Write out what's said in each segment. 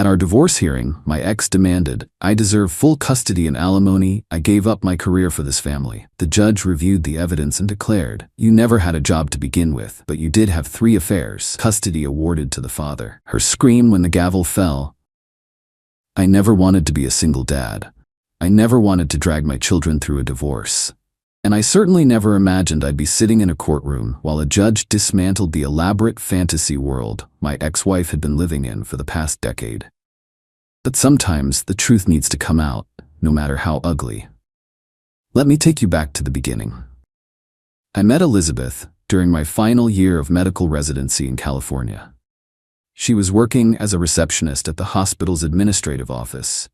At our divorce hearing, my ex demanded, "I deserve full custody and alimony. I gave up my career for this family." The judge reviewed the evidence and declared, "You never had a job to begin with, but you did have 3 affairs. Custody awarded to the father." Her scream when the gavel fell. "I never wanted to be a single dad. I never wanted to drag my children through a divorce. And I certainly never imagined I'd be sitting in a courtroom while a judge dismantled the elaborate fantasy world my ex-wife had been living in for the past decade." But sometimes the truth needs to come out, no matter how ugly. Let me take you back to the beginning. I met Elizabeth during my final year of medical residency in California. She was working as a receptionist at the hospital's administrative office.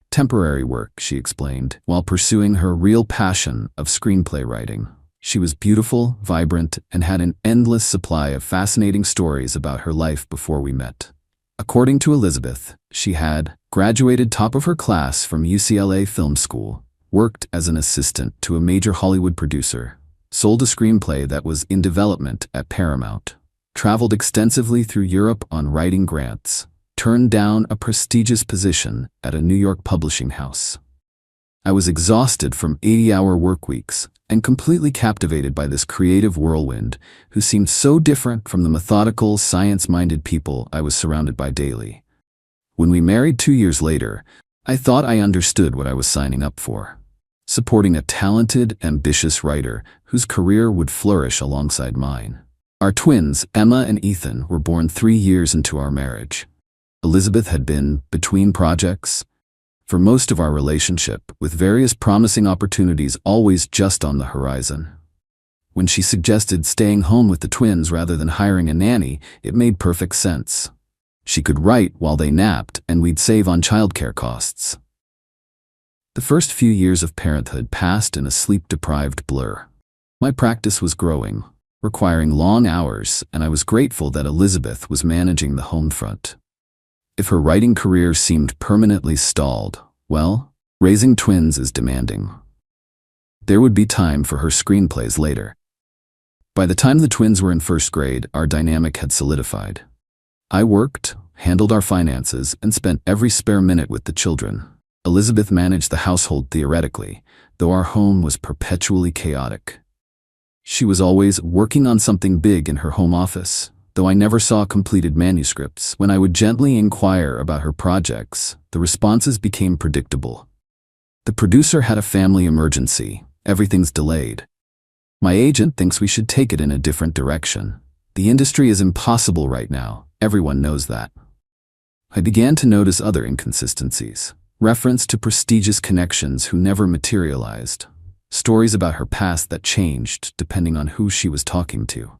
Temporary work, she explained, while pursuing her real passion of screenplay writing. She was beautiful, vibrant, and had an endless supply of fascinating stories about her life before we met. According to Elizabeth, she had graduated top of her class from UCLA Film School, worked as an assistant to a major Hollywood producer, sold a screenplay that was in development at Paramount, traveled extensively through Europe on writing grants, turned down a prestigious position at a New York publishing house. I was exhausted from 80-hour work weeks and completely captivated by this creative whirlwind who seemed so different from the methodical, science-minded people I was surrounded by daily. When we married 2 years later, I thought I understood what I was signing up for. Supporting a talented, ambitious writer whose career would flourish alongside mine. Our twins, Emma and Ethan, were born 3 years into our marriage. Elizabeth had been between projects for most of our relationship, with various promising opportunities always just on the horizon. When she suggested staying home with the twins rather than hiring a nanny, it made perfect sense. She could write while they napped, and we'd save on childcare costs. The first few years of parenthood passed in a sleep-deprived blur. My practice was growing, requiring long hours, and I was grateful that Elizabeth was managing the home front. If her writing career seemed permanently stalled, well, raising twins is demanding. There would be time for her screenplays later. By the time the twins were in first grade, our dynamic had solidified. I worked, handled our finances, and spent every spare minute with the children. Elizabeth managed the household theoretically, though our home was perpetually chaotic. She was always working on something big in her home office, though I never saw completed manuscripts. When I would gently inquire about her projects, the responses became predictable. The producer had a family emergency. Everything's delayed. My agent thinks we should take it in a different direction. The industry is impossible right now. Everyone knows that. I began to notice other inconsistencies. Reference to prestigious connections who never materialized. Stories about her past that changed depending on who she was talking to.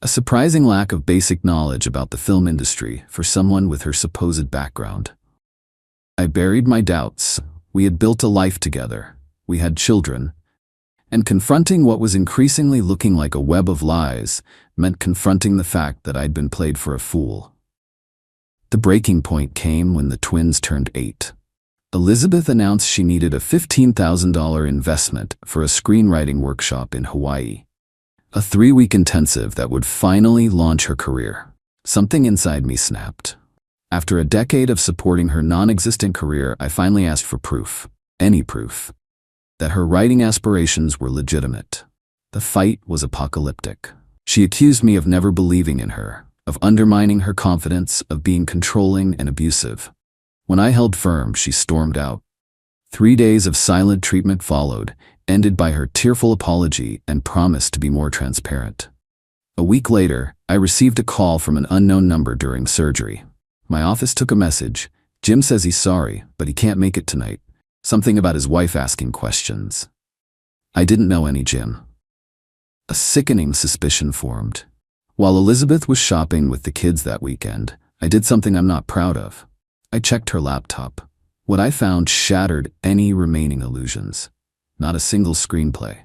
A surprising lack of basic knowledge about the film industry for someone with her supposed background. I buried my doubts. We had built a life together. We had children. And confronting what was increasingly looking like a web of lies meant confronting the fact that I'd been played for a fool. The breaking point came when the twins turned 8. Elizabeth announced she needed a $15,000 investment for a screenwriting workshop in Hawaii. A 3-week intensive that would finally launch her career. Something inside me snapped. After a decade of supporting her non-existent career, I finally asked for proof, any proof, that her writing aspirations were legitimate. The fight was apocalyptic. She accused me of never believing in her, of undermining her confidence, of being controlling and abusive. When I held firm, she stormed out. 3 days of silent treatment followed, ended by her tearful apology and promise to be more transparent. A week later, I received a call from an unknown number during surgery. My office took a message. "Jim says he's sorry, but he can't make it tonight." Something about his wife asking questions. I didn't know any Jim. A sickening suspicion formed. While Elizabeth was shopping with the kids that weekend, I did something I'm not proud of. I checked her laptop. What I found shattered any remaining illusions. Not a single screenplay.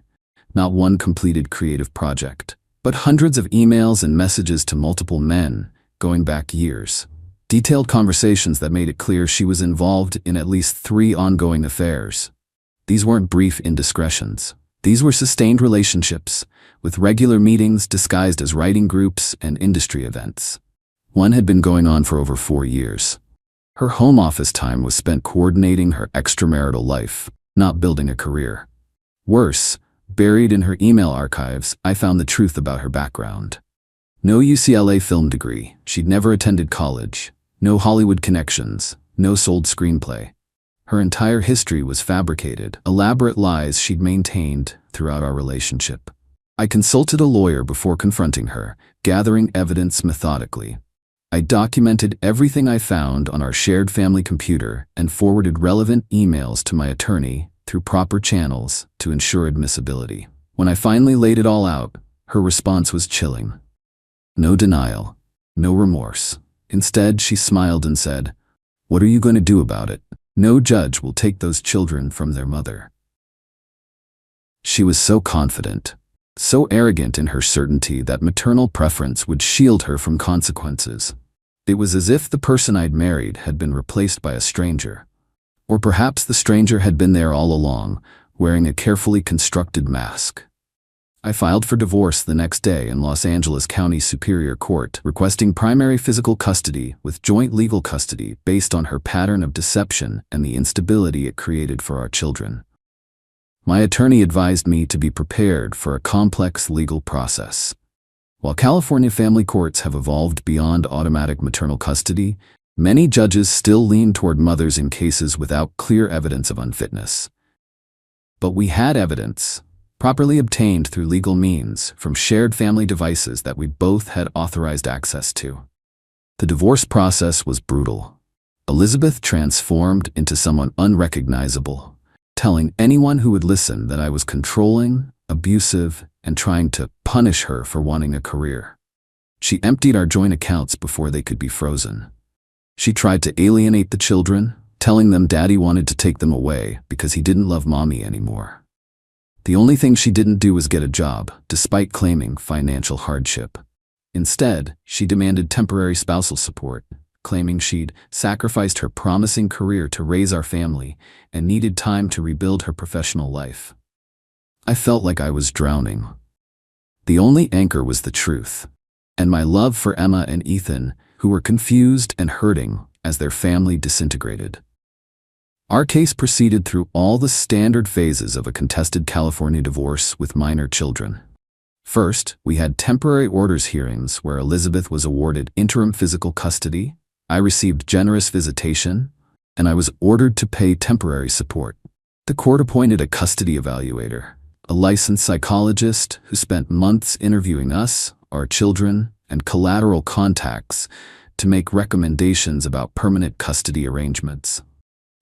Not one completed creative project. But hundreds of emails and messages to multiple men, going back years. Detailed conversations that made it clear she was involved in at least 3 ongoing affairs. These weren't brief indiscretions. These were sustained relationships, with regular meetings disguised as writing groups and industry events. One had been going on for over 4 years. Her home office time was spent coordinating her extramarital life, not building a career. Worse, buried in her email archives, I found the truth about her background. No UCLA film degree, she'd never attended college, no Hollywood connections, no sold screenplay. Her entire history was fabricated, elaborate lies she'd maintained throughout our relationship. I consulted a lawyer before confronting her, gathering evidence methodically. I documented everything I found on our shared family computer and forwarded relevant emails to my attorney through proper channels to ensure admissibility. When I finally laid it all out, her response was chilling. No denial, no remorse. Instead, she smiled and said, "What are you going to do about it? No judge will take those children from their mother." She was so confident, so arrogant in her certainty that maternal preference would shield her from consequences. It was as if the person I'd married had been replaced by a stranger. Or perhaps the stranger had been there all along, wearing a carefully constructed mask. I filed for divorce the next day in Los Angeles County Superior Court, requesting primary physical custody with joint legal custody based on her pattern of deception and the instability it created for our children. My attorney advised me to be prepared for a complex legal process. While California family courts have evolved beyond automatic maternal custody, many judges still lean toward mothers in cases without clear evidence of unfitness. But we had evidence, properly obtained through legal means, from shared family devices that we both had authorized access to. The divorce process was brutal. Elizabeth transformed into someone unrecognizable, telling anyone who would listen that I was controlling, abusive, and trying to punish her for wanting a career. She emptied our joint accounts before they could be frozen. She tried to alienate the children, telling them Daddy wanted to take them away because he didn't love Mommy anymore. The only thing she didn't do was get a job, despite claiming financial hardship. Instead, she demanded temporary spousal support, claiming she'd sacrificed her promising career to raise our family and needed time to rebuild her professional life. I felt like I was drowning. The only anchor was the truth, and my love for Emma and Ethan, who were confused and hurting as their family disintegrated. Our case proceeded through all the standard phases of a contested California divorce with minor children. First, we had temporary orders hearings where Elizabeth was awarded interim physical custody, I received generous visitation, and I was ordered to pay temporary support. The court appointed a custody evaluator, a licensed psychologist who spent months interviewing us, our children, and collateral contacts to make recommendations about permanent custody arrangements.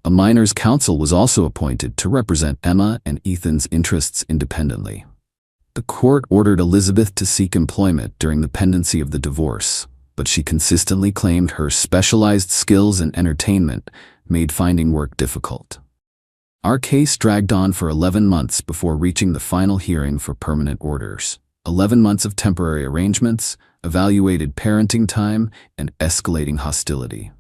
A minors' counsel was also appointed to represent Emma and Ethan's interests independently. The court ordered Elizabeth to seek employment during the pendency of the divorce, but she consistently claimed her specialized skills in entertainment made finding work difficult. Our case dragged on for 11 months before reaching the final hearing for permanent orders. 11 months of temporary arrangements, evaluated parenting time, and escalating hostility.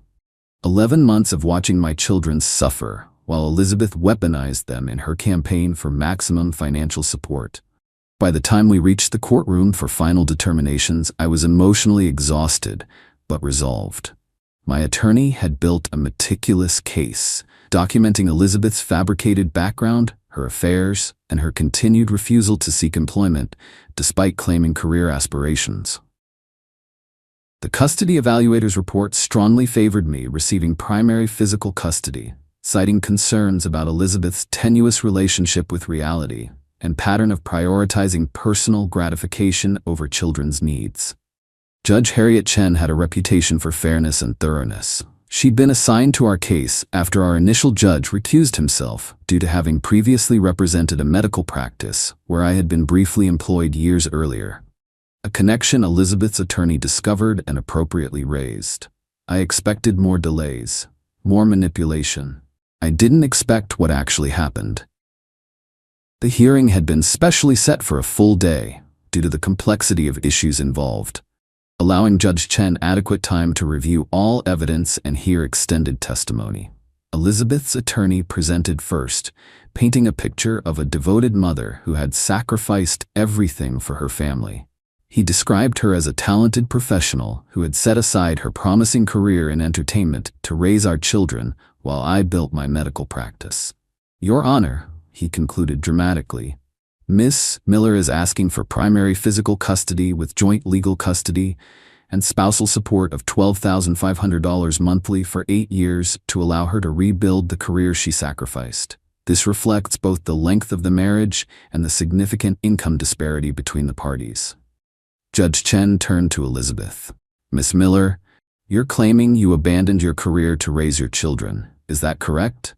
11 months of watching my children suffer while Elizabeth weaponized them in her campaign for maximum financial support. By the time we reached the courtroom for final determinations, I was emotionally exhausted, but resolved. My attorney had built a meticulous case, documenting Elizabeth's fabricated background, her affairs, and her continued refusal to seek employment, despite claiming career aspirations. The custody evaluator's report strongly favored me receiving primary physical custody, citing concerns about Elizabeth's tenuous relationship with reality and pattern of prioritizing personal gratification over children's needs. Judge Harriet Chen had a reputation for fairness and thoroughness. She'd been assigned to our case after our initial judge recused himself due to having previously represented a medical practice where I had been briefly employed years earlier. A connection Elizabeth's attorney discovered and appropriately raised. I expected more delays, more manipulation. I didn't expect what actually happened. The hearing had been specially set for a full day due to the complexity of issues involved, allowing Judge Chen adequate time to review all evidence and hear extended testimony. Elizabeth's attorney presented first, painting a picture of a devoted mother who had sacrificed everything for her family. He described her as a talented professional who had set aside her promising career in entertainment to raise our children while I built my medical practice. Your Honor, he concluded dramatically, Miss Miller is asking for primary physical custody with joint legal custody and spousal support of $12,500 monthly for 8 years to allow her to rebuild the career she sacrificed. This reflects both the length of the marriage and the significant income disparity between the parties. Judge Chen turned to Elizabeth. Miss Miller, you're claiming you abandoned your career to raise your children. Is that correct?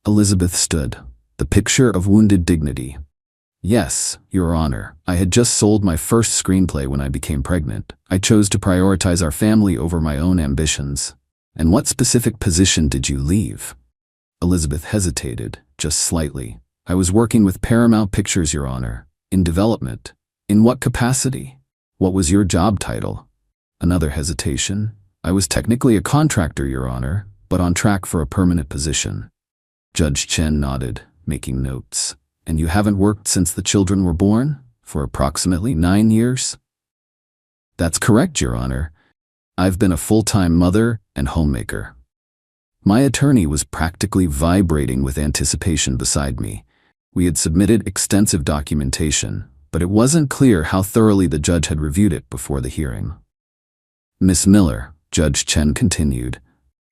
Elizabeth stood, the picture of wounded dignity. Yes, Your Honor. I had just sold my first screenplay when I became pregnant. I chose to prioritize our family over my own ambitions. And what specific position did you leave? Elizabeth hesitated, just slightly. I was working with Paramount Pictures, Your Honor. In development. In what capacity? What was your job title? Another hesitation. I was technically a contractor, Your Honor, but on track for a permanent position. Judge Chen nodded, making notes. And you haven't worked since the children were born? For approximately 9 years? That's correct, Your Honor. I've been a full-time mother and homemaker. My attorney was practically vibrating with anticipation beside me. We had submitted extensive documentation, but it wasn't clear how thoroughly the judge had reviewed it before the hearing. Miss Miller, Judge Chen continued,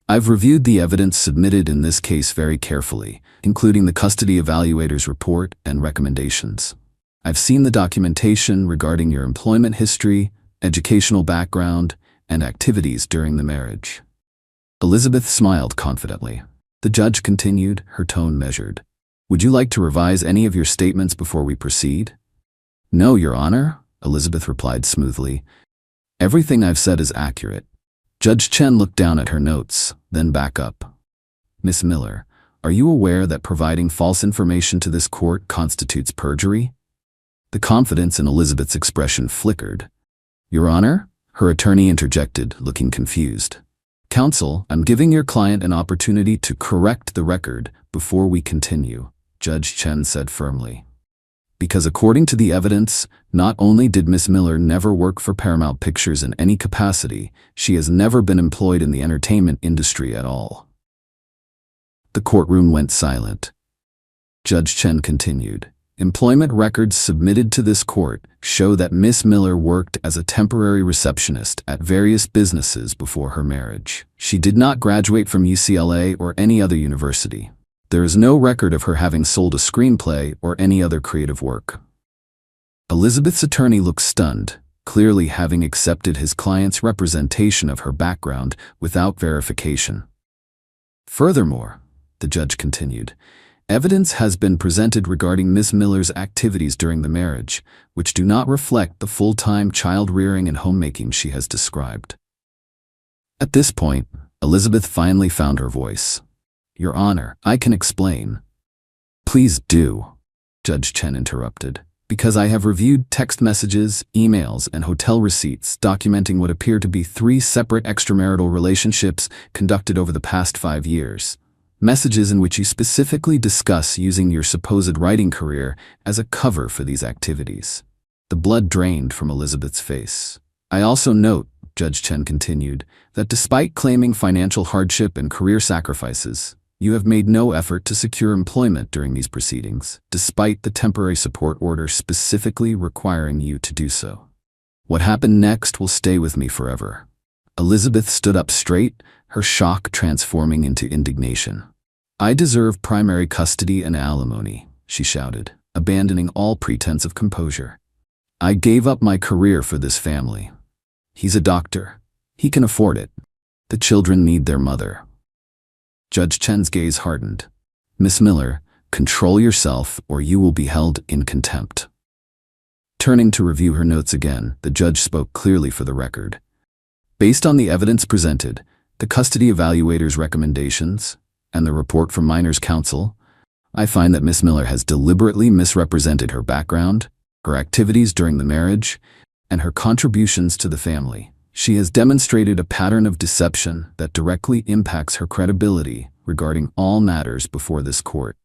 I've reviewed the evidence submitted in this case very carefully, including the custody evaluator's report and recommendations. I've seen the documentation regarding your employment history, educational background, and activities during the marriage. Elizabeth smiled confidently. The judge continued, her tone measured. Would you like to revise any of your statements before we proceed? No, Your Honor, Elizabeth replied smoothly. Everything I've said is accurate. Judge Chen looked down at her notes, then back up. Miss Miller, are you aware that providing false information to this court constitutes perjury? The confidence in Elizabeth's expression flickered. Your Honor, her attorney interjected, looking confused. Counsel, I'm giving your client an opportunity to correct the record before we continue, Judge Chen said firmly. Because according to the evidence, not only did Miss Miller never work for Paramount Pictures in any capacity, she has never been employed in the entertainment industry at all. The courtroom went silent. Judge Chen continued. Employment records submitted to this court show that Miss Miller worked as a temporary receptionist at various businesses before her marriage. She did not graduate from UCLA or any other university. There is no record of her having sold a screenplay or any other creative work. Elizabeth's attorney looked stunned, clearly having accepted his client's representation of her background without verification. Furthermore, the judge continued, evidence has been presented regarding Miss Miller's activities during the marriage, which do not reflect the full-time child-rearing and homemaking she has described. At this point, Elizabeth finally found her voice. Your Honor, I can explain. Please do, Judge Chen interrupted, because I have reviewed text messages, emails, and hotel receipts documenting what appear to be 3 separate extramarital relationships conducted over the past 5 years. Messages in which you specifically discuss using your supposed writing career as a cover for these activities. The blood drained from Elizabeth's face. I also note, Judge Chen continued, that despite claiming financial hardship and career sacrifices, you have made no effort to secure employment during these proceedings, despite the temporary support order specifically requiring you to do so. What happened next will stay with me forever. Elizabeth stood up straight, her shock transforming into indignation. I deserve primary custody and alimony, she shouted, abandoning all pretense of composure. I gave up my career for this family. He's a doctor. He can afford it. The children need their mother. Judge Chen's gaze hardened. Miss Miller, control yourself or you will be held in contempt. Turning to review her notes again, the judge spoke clearly for the record. Based on the evidence presented, the custody evaluator's recommendations, and the report from Minors Counsel, I find that Miss Miller has deliberately misrepresented her background, her activities during the marriage, and her contributions to the family. She has demonstrated a pattern of deception that directly impacts her credibility regarding all matters before this court.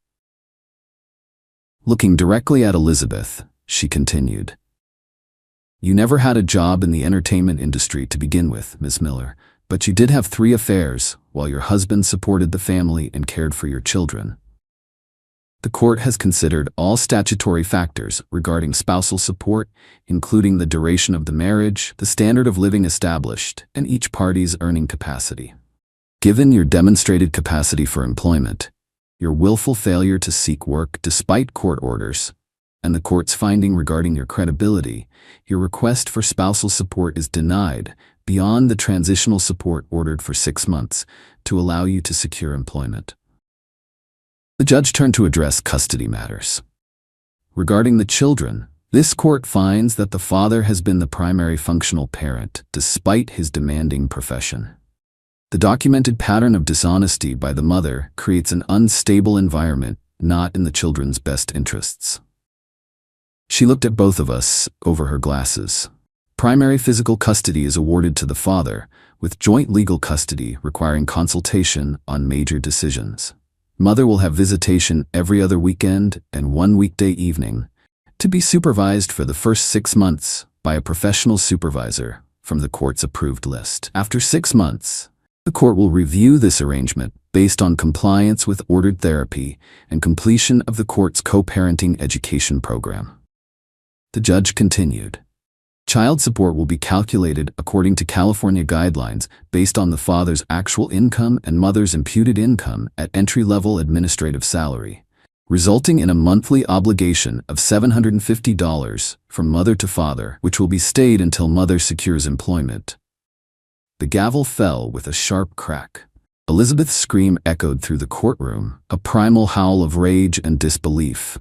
Looking directly at Elizabeth, she continued, You never had a job in the entertainment industry to begin with, Miss Miller, but you did have 3 affairs while your husband supported the family and cared for your children. The court has considered all statutory factors regarding spousal support, including the duration of the marriage, the standard of living established, and each party's earning capacity. Given your demonstrated capacity for employment, your willful failure to seek work despite court orders, and the court's finding regarding your credibility, your request for spousal support is denied beyond the transitional support ordered for 6 months to allow you to secure employment. The judge turned to address custody matters. Regarding the children, this court finds that the father has been the primary functional parent despite his demanding profession. The documented pattern of dishonesty by the mother creates an unstable environment not in the children's best interests. She looked at both of us over her glasses. Primary physical custody is awarded to the father, with joint legal custody requiring consultation on major decisions. Mother will have visitation every other weekend and 1 weekday evening, to be supervised for the first 6 months by a professional supervisor from the court's approved list. After 6 months, the court will review this arrangement based on compliance with ordered therapy and completion of the court's co-parenting education program. The judge continued. Child support will be calculated according to California guidelines based on the father's actual income and mother's imputed income at entry-level administrative salary, resulting in a monthly obligation of $750 from mother to father, which will be stayed until mother secures employment. The gavel fell with a sharp crack. Elizabeth's scream echoed through the courtroom, a primal howl of rage and disbelief.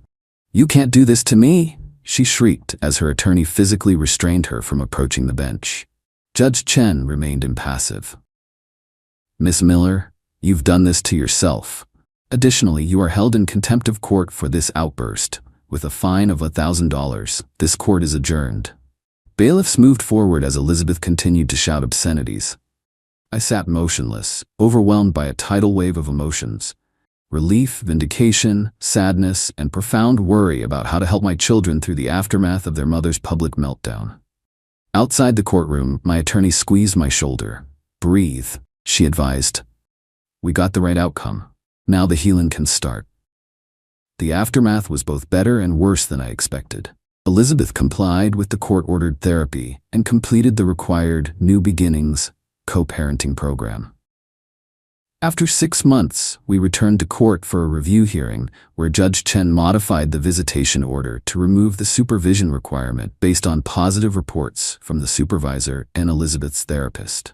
"You can't do this to me!" she shrieked as her attorney physically restrained her from approaching the bench. Judge Chen remained impassive. "Miss Miller, you've done this to yourself. Additionally, you are held in contempt of court for this outburst, with a fine of $1,000. This court is adjourned." Bailiffs moved forward as Elizabeth continued to shout obscenities. I sat motionless, overwhelmed by a tidal wave of emotions. Relief, vindication, sadness, and profound worry about how to help my children through the aftermath of their mother's public meltdown. Outside the courtroom, my attorney squeezed my shoulder. "Breathe," she advised. "We got the right outcome. Now the healing can start." The aftermath was both better and worse than I expected. Elizabeth complied with the court-ordered therapy and completed the required New Beginnings co-parenting program. After 6 months, we returned to court for a review hearing where Judge Chen modified the visitation order to remove the supervision requirement based on positive reports from the supervisor and Elizabeth's therapist.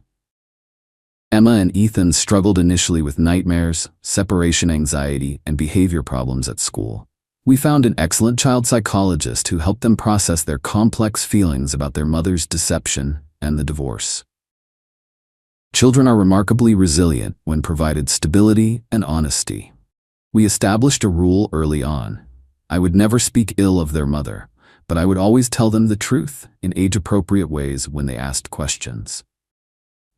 Emma and Ethan struggled initially with nightmares, separation anxiety, and behavior problems at school. We found an excellent child psychologist who helped them process their complex feelings about their mother's deception and the divorce. Children are remarkably resilient when provided stability and honesty. We established a rule early on. I would never speak ill of their mother, but I would always tell them the truth in age-appropriate ways when they asked questions.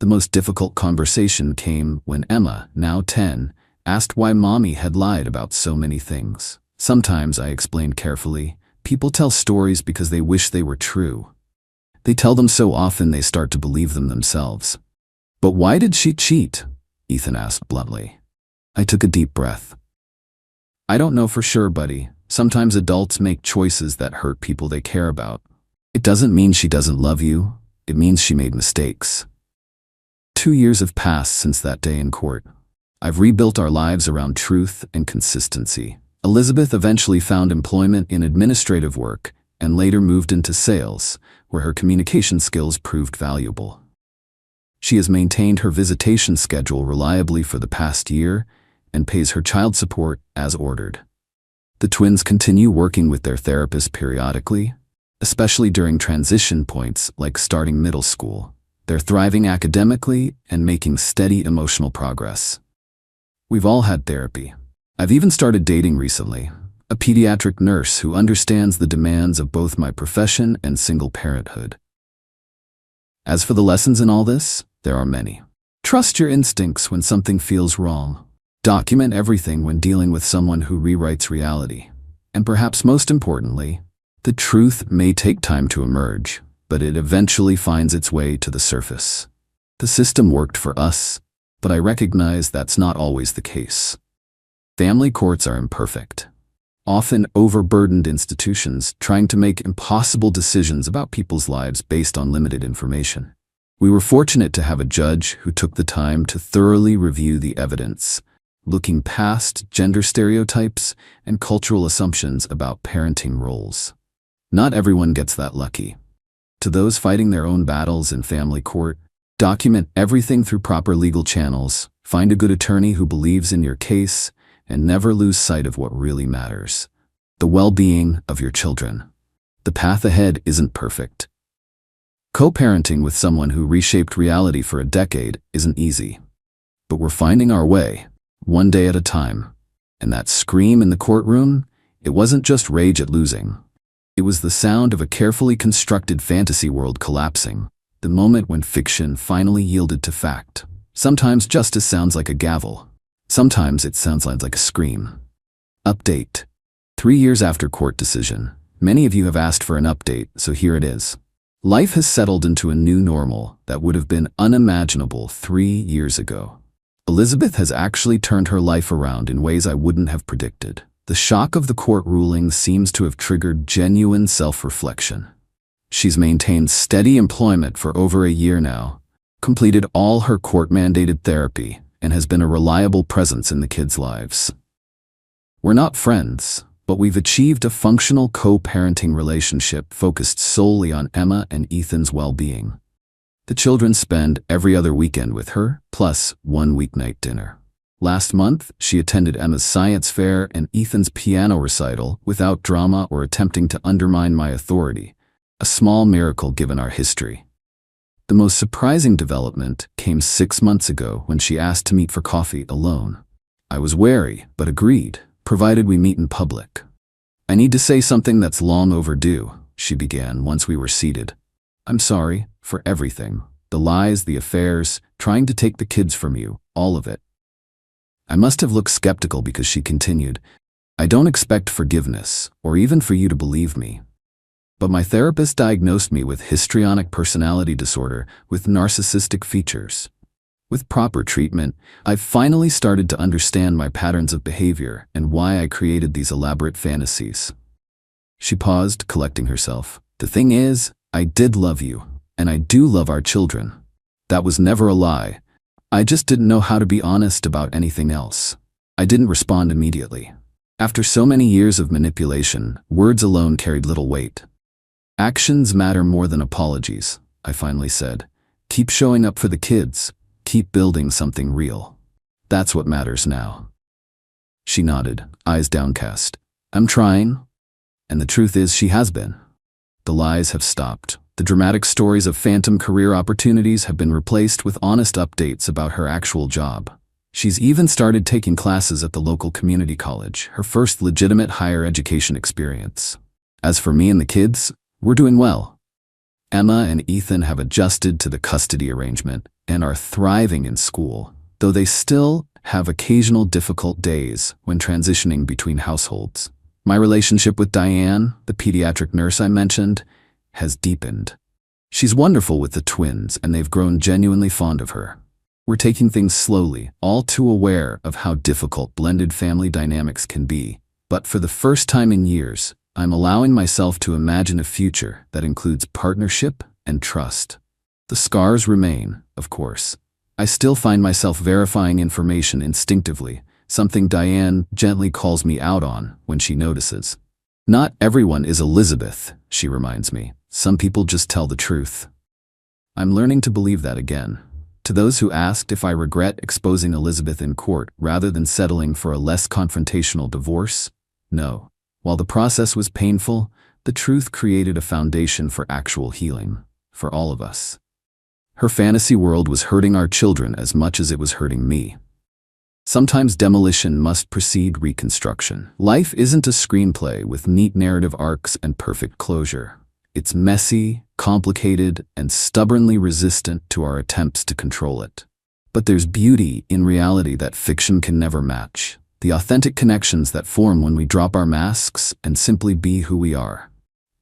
The most difficult conversation came when Emma, now 10, asked why Mommy had lied about so many things. Sometimes, I explained carefully, people tell stories because they wish they were true. They tell them so often they start to believe them themselves. "But why did she cheat?" Ethan asked bluntly. I took a deep breath. "I don't know for sure, buddy. Sometimes adults make choices that hurt people they care about. It doesn't mean she doesn't love you. It means she made mistakes." 2 years have passed since that day in court. I've rebuilt our lives around truth and consistency. Elizabeth eventually found employment in administrative work and later moved into sales, where her communication skills proved valuable. She has maintained her visitation schedule reliably for the past year and pays her child support as ordered. The twins continue working with their therapist periodically, especially during transition points like starting middle school. They're thriving academically and making steady emotional progress. We've all had therapy. I've even started dating recently, a pediatric nurse who understands the demands of both my profession and single parenthood. As for the lessons in all this, there are many. Trust your instincts when something feels wrong. Document everything when dealing with someone who rewrites reality. And perhaps most importantly, the truth may take time to emerge, but it eventually finds its way to the surface. The system worked for us, but I recognize that's not always the case. Family courts are imperfect, often overburdened institutions trying to make impossible decisions about people's lives based on limited information. We were fortunate to have a judge who took the time to thoroughly review the evidence, looking past gender stereotypes and cultural assumptions about parenting roles. Not everyone gets that lucky. To those fighting their own battles in family court, document everything through proper legal channels, find a good attorney who believes in your case, and never lose sight of what really matters: the well-being of your children. The path ahead isn't perfect. Co-parenting with someone who reshaped reality for a decade isn't easy. But we're finding our way, one day at a time. And that scream in the courtroom, it wasn't just rage at losing. It was the sound of a carefully constructed fantasy world collapsing, the moment when fiction finally yielded to fact. Sometimes justice sounds like a gavel. Sometimes it sounds like a scream. Update. 3 years after court decision, many of you have asked for an update, so here it is. Life has settled into a new normal that would have been unimaginable 3 years ago. Elizabeth has actually turned her life around in ways I wouldn't have predicted. The shock of the court ruling seems to have triggered genuine self-reflection. She's maintained steady employment for over a year now, completed all her court-mandated therapy, and has been a reliable presence in the kids' lives. We're not friends, but we've achieved a functional co-parenting relationship focused solely on Emma and Ethan's well-being. The children spend every other weekend with her, plus 1 weeknight dinner. Last month, she attended Emma's science fair and Ethan's piano recital without drama or attempting to undermine my authority, a small miracle given our history. The most surprising development came 6 months ago when she asked to meet for coffee alone. I was wary, but agreed, provided we meet in public. "I need to say something that's long overdue," she began once we were seated. "I'm sorry for everything. The lies, the affairs, trying to take the kids from you, all of it." I must have looked skeptical because she continued, "I don't expect forgiveness, or even for you to believe me. But my therapist diagnosed me with histrionic personality disorder with narcissistic features. With proper treatment, I've finally started to understand my patterns of behavior and why I created these elaborate fantasies." She paused, collecting herself. "The thing is, I did love you, and I do love our children. That was never a lie. I just didn't know how to be honest about anything else." I didn't respond immediately. After so many years of manipulation, words alone carried little weight. "Actions matter more than apologies," I finally said. "Keep showing up for the kids. Keep building something real. That's what matters now." She nodded, eyes downcast. "I'm trying." And the truth is, she has been. The lies have stopped. The dramatic stories of phantom career opportunities have been replaced with honest updates about her actual job. She's even started taking classes at the local community college, her first legitimate higher education experience. As for me and the kids, we're doing well. Emma and Ethan have adjusted to the custody arrangement and are thriving in school, though they still have occasional difficult days when transitioning between households. My relationship with Diane, the pediatric nurse I mentioned, has deepened. She's wonderful with the twins, and they've grown genuinely fond of her. We're taking things slowly, all too aware of how difficult blended family dynamics can be. But for the first time in years, I'm allowing myself to imagine a future that includes partnership and trust. The scars remain, of course. I still find myself verifying information instinctively, something Diane gently calls me out on when she notices. "Not everyone is Elizabeth," she reminds me. "Some people just tell the truth." I'm learning to believe that again. To those who asked if I regret exposing Elizabeth in court rather than settling for a less confrontational divorce, no. While the process was painful, the truth created a foundation for actual healing, for all of us. Her fantasy world was hurting our children as much as it was hurting me. Sometimes demolition must precede reconstruction. Life isn't a screenplay with neat narrative arcs and perfect closure. It's messy, complicated, and stubbornly resistant to our attempts to control it. But there's beauty in reality that fiction can never match. The authentic connections that form when we drop our masks and simply be who we are.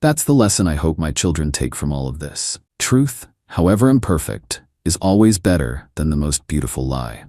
That's the lesson I hope my children take from all of this. Truth, however imperfect, is always better than the most beautiful lie.